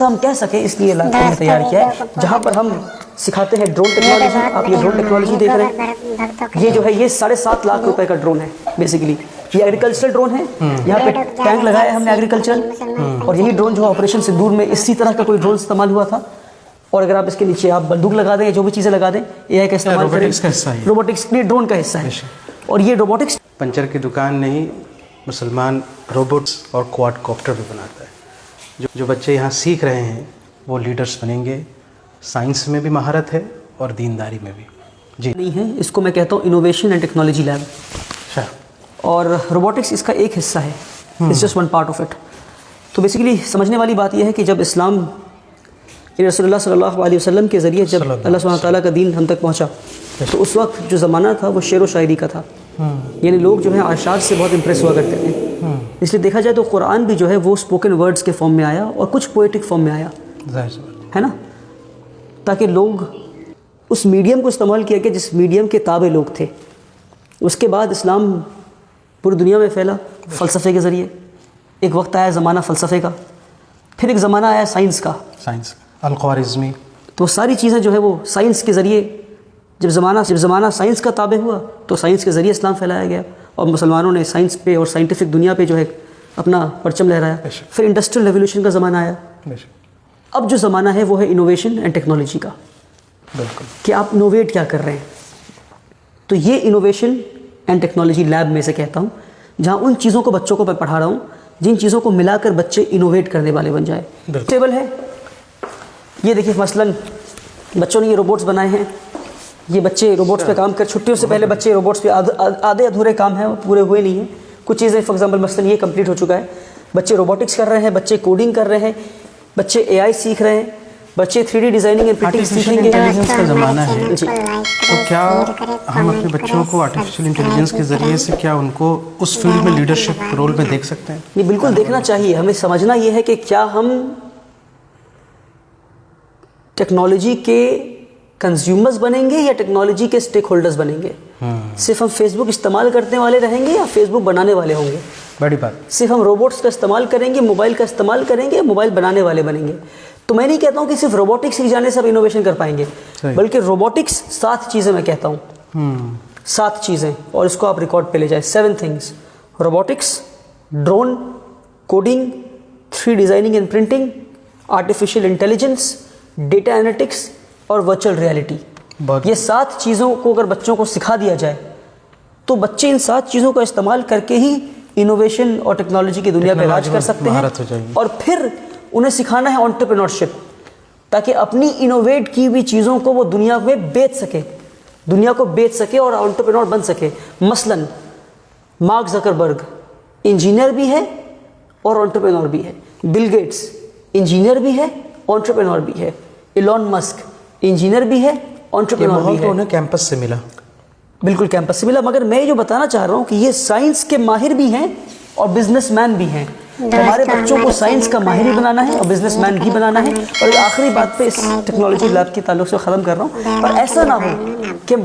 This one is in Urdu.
ہم کہہ سکیں اس لیے لائف کو تیار کیا ہے جہاں پر ہم سکھاتے ہیں ڈرون ٹیکنالوجی. آپ یہ ڈرون ٹیکنالوجی دیکھ رہے ہیں, یہ جو ہے یہ 7.5 لاکھ روپے کا ڈرون ہے بیسیکلی. یہ ایگریکلچرل ڈرون ہے, یہاں پہ ٹینک لگایا ہے ہم نے ایگریکلچرل, اور یہی ڈرون جو ہے آپریشن سندور میں اسی طرح کا کوئی ڈرون استعمال ہوا تھا. اور اگر آپ اس کے نیچے آپ بندوق لگا دیں, جو بھی چیزیں لگا دیں, اے آئی کا استعمال کریں, روبوٹکس کے ڈرون کا حصہ ہے. اور یہ روبوٹکس پنچر کی دکان نہیں, مسلمان روبوٹس اور کوارڈ کاپٹر بھی بناتا ہے. جو بچے یہاں سیکھ رہے ہیں وہ لیڈرز بنیں گے. سائنس میں بھی مہارت ہے اور دینداری میں بھی. جی نہیں ہے, اس کو میں کہتا ہوں انوویشن اینڈ ٹیکنالوجی لیب, اور روبوٹکس اس کا ایک حصہ ہے. It's just one part of it. تو بیسیکلی سمجھنے والی بات یہ ہے کہ جب اسلام رسول اللہ صلی اللہ علیہ وسلم کے ذریعے جب اللہ سبحانہ تعالیٰ کا دین ہم تک پہنچا, تو اس وقت جو زمانہ تھا وہ شعر و شاعری کا تھا. یعنی لوگ جو ہیں ارشاد سے بہت امپریس ہوا کرتے تھے. اس لیے دیکھا جائے تو قرآن بھی جو ہے وہ اسپوکن ورڈز کے فارم میں آیا اور کچھ پوئٹک فارم میں آیا, ہے نا, تاکہ لوگ اس میڈیم کو استعمال کیا کہ جس میڈیم کے تابع لوگ تھے. اس کے بعد اسلام پوری دنیا میں پھیلا فلسفے کے ذریعے. ایک وقت آیا زمانہ فلسفے کا, پھر ایک زمانہ آیا سائنس کا, الخوارزمی. تو ساری چیزیں جو ہے وہ سائنس کے ذریعے, جب زمانہ سائنس کا تابع ہوا تو سائنس کے ذریعے اسلام پھیلایا گیا, اور مسلمانوں نے سائنس پہ اور سائنٹیفک دنیا پہ جو ہے اپنا پرچم لہرایا. پھر انڈسٹریل ریولیوشن کا زمانہ آیا. اب جو زمانہ ہے وہ ہے انوویشن اینڈ ٹیکنالوجی کا. بالکل, کہ آپ انوویٹ کیا کر رہے ہیں. تو یہ انوویشن اینڈ ٹیکنالوجی لیب میں سے کہتا ہوں, جہاں ان چیزوں کو بچوں کو میں پڑھا رہا ہوں جن چیزوں کو ملا کر بچے انوویٹ کرنے والے بن جائیں. ٹیبل ہے, یہ دیکھیے مثلاً بچوں نے یہ روبوٹس بنائے ہیں. یہ بچے روبوٹس پہ کام کر, چھٹیوں سے پہلے بچے روبوٹس پہ آدھے ادھورے کام ہیں, پورے ہوئے نہیں ہیں. کچھ چیزیں فار ایگزامپل مثلاً یہ کمپلیٹ ہو چکا ہے. بچے روبوٹکس کر رہے ہیں, بچے کوڈنگ کر رہے ہیں, بچے اے آئی سیکھ رہے ہیں, بچے 3D ڈیزائننگ اینڈ پرنٹنگ سیکھیں گے. انٹیلیجنس کا زمانہ ہے, تو کیا ہم اپنے بچوں کو آرٹیفیشیل انٹیلیجنس کے ذریعے سے کیا ان کو اس فیلڈ میں لیڈرشپ رول میں دیکھ سکتے ہیں؟ یہ بالکل دیکھنا چاہیے. ہمیں سمجھنا یہ ہے کہ کیا ہم ٹیکنالوجی کے کنزیومرز بنیں گے یا ٹیکنالوجی کے اسٹیک ہولڈرز بنیں گے. صرف ہم فیس بک استعمال کرنے والے رہیں گے یا فیس بک بنانے والے ہوں گے. بڑی بات. صرف ہم روبوٹس کا استعمال کریں گے, موبائل کا استعمال کریں گے, موبائل بنانے والے بنیں گے. تو میں نہیں کہتا ہوں کہ صرف روبوٹکس سیکھ جانے سے آپ انوویشن کر پائیں گے, بلکہ روبوٹکس 7 چیزیں میں کہتا ہوں, 7 چیزیں, اور اس کو آپ ریکارڈ پہ لے جائیں. 7 things: robotics, drone, coding, 3D designing and printing, artificial intelligence, data analytics اور ورچوئل ریئلٹی. یہ 7 چیزوں کو اگر بچوں کو سکھا دیا جائے تو بچے ان 7 چیزوں کا استعمال کر کے ہی انوویشن اور ٹیکنالوجی کی دنیا پہ راج کر سکتے ہیں. اور پھر انہیں سکھانا ہے انٹرپرینورشپ, تاکہ اپنی انوویٹ کی ہوئی چیزوں کو وہ دنیا میں بیچ سکے, دنیا کو بیچ سکے اور انٹرپرینور بن سکے. مثلاً مارک زکربرگ انجینئر بھی ہے اور انٹرپرینور بھی ہے. بل گیٹس انجینئر بھی ہے, انٹرپرینور بھی ہے. ایلون مسک انجینئر بھی ہے, انٹرپرینور بھی ہے. انہیں کیمپس سے ملا, بالکل کیمپس سے ملا. مگر میں جو بتانا چاہ رہا ہوں کہ یہ سائنس کے ماہر بھی ہیں اور بزنس مین بھی ہیں. ہمارے بچوں کو سائنس کا ماہر بھی بنانا ہے اور بزنس مین بھی بنانا ہے. اور آخری بات پہ اس ٹیکنالوجی لیب کے تعلق سے ختم کر رہا ہوں, اور ایسا نہ ہو کہ